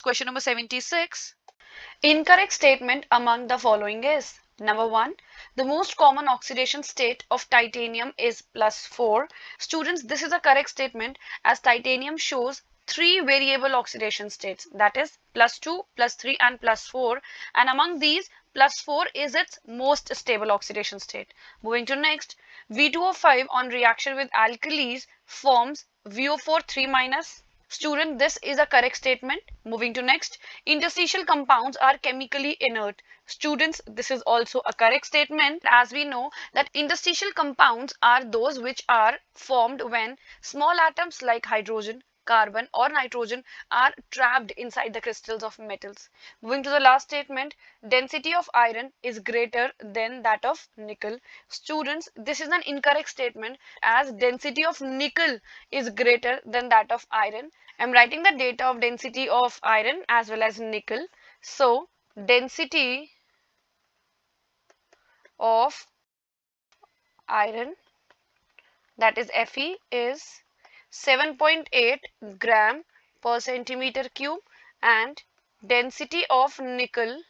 question number 76. Incorrect statement among the following is: number 1, the most common oxidation state of titanium is +4. Students, this is a correct statement as titanium shows 3 variable oxidation states, that is +2, +3 and +4, and among these +4 is its most stable oxidation state. Moving to next, V2O5 on reaction with alkalis forms VO4 3-. Student, this is a correct statement. Moving to next, interstitial compounds are chemically inert. Students, this is also a correct statement as we know that interstitial compounds are those which are formed when small atoms like hydrogen, carbon or nitrogen are trapped inside the crystals of metals. Moving to the last statement, density of iron is greater than that of nickel. Students, this is an incorrect statement as density of nickel is greater than that of iron. I'm writing the data of density of iron as well as nickel. So, density of iron, that is Fe, is 7.8 gram per centimeter cube, and density of nickel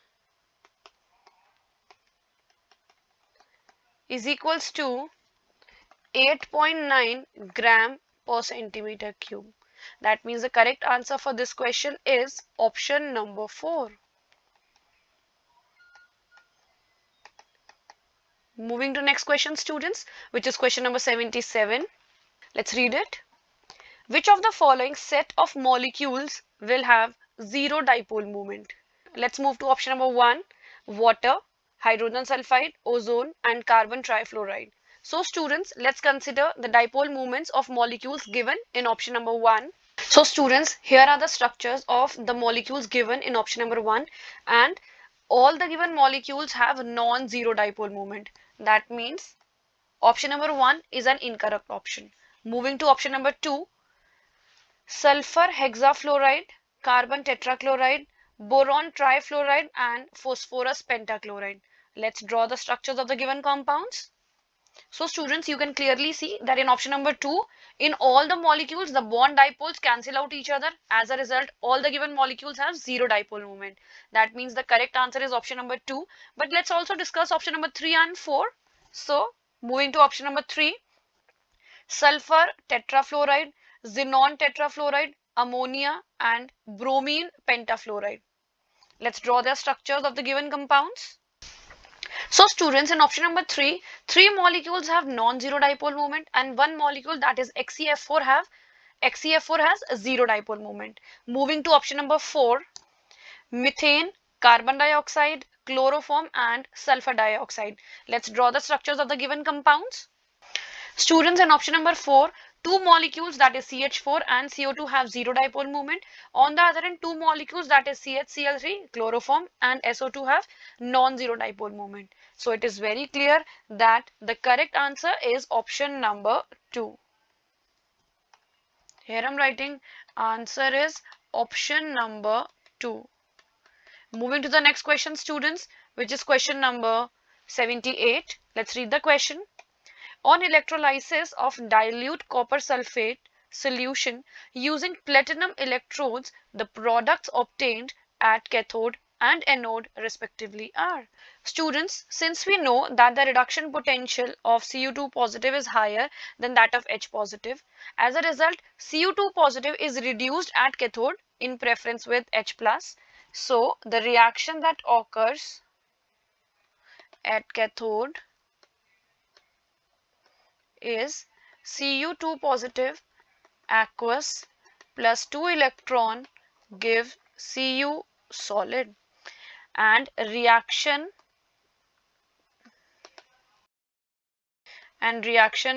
is equals to 8.9 gram per centimeter cube. That means the correct answer for this question is option number 4. Moving to next question, students, which is question number 77. Let's read it. Which of the following set of molecules will have zero dipole moment? Let's move to option number 1, water, hydrogen sulfide, ozone and carbon trifluoride. So students, let's consider the dipole moments of molecules given in option number 1. So students, here are the structures of the molecules given in option number 1, and all the given molecules have non-zero dipole moment. That means option number 1 is an incorrect option. Moving to option number 2, sulfur hexafluoride, carbon tetrachloride, boron trifluoride and phosphorus pentachloride. Let's draw the structures of the given compounds. So students, you can clearly see that in option number 2, in all the molecules, the bond dipoles cancel out each other. As a result, all the given molecules have zero dipole moment. That means the correct answer is option number 2. But let's also discuss option number 3 and 4. So moving to option number 3, sulfur tetrafluoride, xenon tetrafluoride, ammonia and bromine pentafluoride. Let's draw the structures of the given compounds. So students, in option number 3, 3 molecules have non-zero dipole moment and 1 molecule, that is XeF4, has a zero dipole moment. Moving to option number 4, methane, carbon dioxide, chloroform and sulfur dioxide. Let's draw the structures of the given compounds. Students, in option number 4, 2 molecules, that is CH4 and CO2, have zero dipole moment. On the other hand, 2 molecules, that is CHCl3, chloroform and SO2, have non-zero dipole moment. So it is very clear that the correct answer is option number 2. Here I'm writing answer is option number 2. Moving to the next question, students, which is question number 78. Let's read the question. On electrolysis of dilute copper sulfate solution using platinum electrodes, the products obtained at cathode and anode respectively are. Students, since we know that the reduction potential of Cu2 positive is higher than that of H positive, as a result, Cu2 positive is reduced at cathode in preference with H plus. So, the reaction that occurs at cathode is Cu2 positive aqueous plus 2 electron give Cu solid, and reaction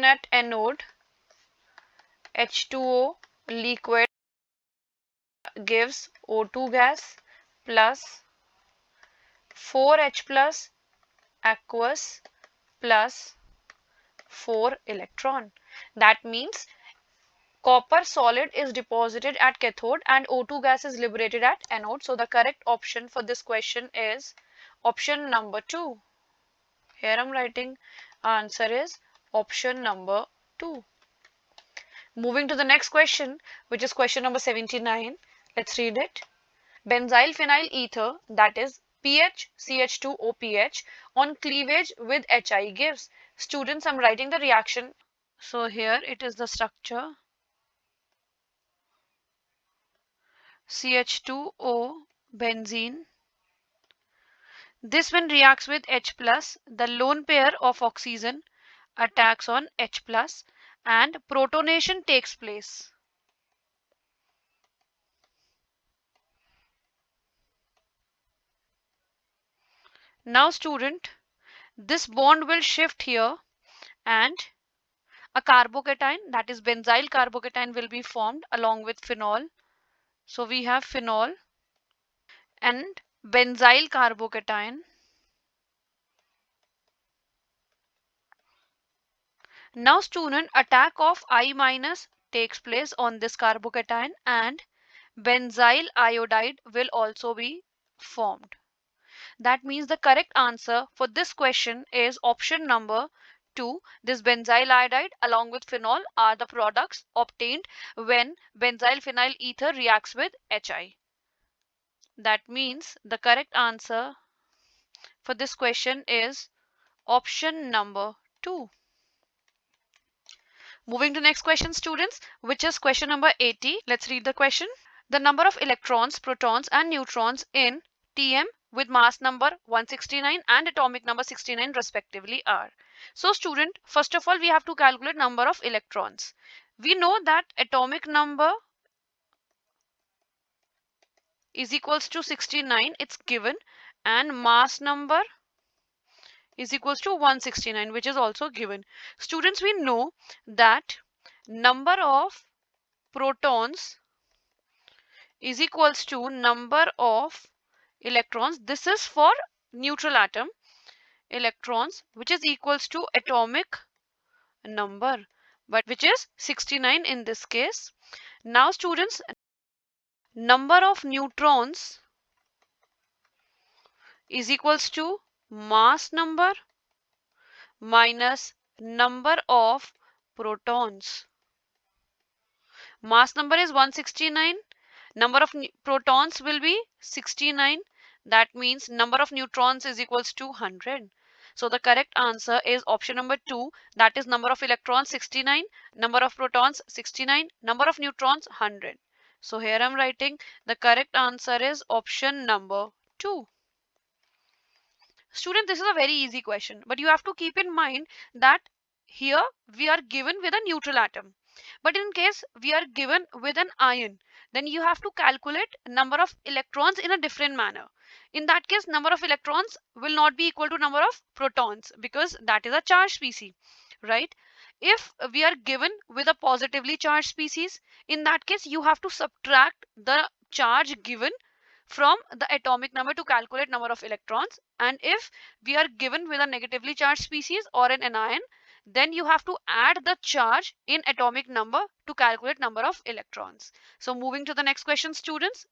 at anode H2O liquid gives O2 gas plus 4H plus aqueous plus 4 electron. That means copper solid is deposited at cathode and O2 gas is liberated at anode. So the correct option for this question is option number 2. Here I'm writing answer is option number 2. Moving to the next question, which is question number 79. Let's read it. benzyl phenyl ether, that is PH CH2OPH, on cleavage with HI gives. Students, I'm writing the reaction. So here it is the structure. CH2O benzene. This when reacts with H plus, the lone pair of oxygen attacks on H plus and protonation takes place. Now student, this bond will shift here and a carbocation, that is benzyl carbocation, will be formed along with phenol. So we have phenol and benzyl carbocation. Now student, attack of I minus takes place on this carbocation and benzyl iodide will also be formed. That means the correct answer for this question is option number 2. This benzyl iodide along with phenol are the products obtained when benzyl phenyl ether reacts with HI. That means the correct answer for this question is option number 2. Moving to next question, students, which is question number 80. Let's read the question. The number of electrons, protons and neutrons in Tm with mass number 169 and atomic number 69 respectively are. So student, first of all we have to calculate number of electrons. We know that atomic number is equals to 69, it's given, and mass number is equals to 169, which is also given. Students, we know that number of protons is equals to number of electrons. This is for neutral atom. Electrons, which is equals to atomic number, but which is 69 in this case. Now students, number of neutrons is equals to mass number minus number of protons. Mass number is 169, number of protons will be 69. That means number of neutrons is equals to 100. So the correct answer is option number 2, that is number of electrons 69, number of protons 69, number of neutrons 100. So here I'm writing the correct answer is option number 2. Student, this is a very easy question, but you have to keep in mind that here we are given with a neutral atom. But in case we are given with an ion, then you have to calculate number of electrons in a different manner. In that case, number of electrons will not be equal to number of protons because that is a charged species, right? If we are given with a positively charged species, in that case you have to subtract the charge given from the atomic number to calculate number of electrons. And if we are given with a negatively charged species or an anion, then you have to add the charge in atomic number to calculate number of electrons. So moving to the next question, students.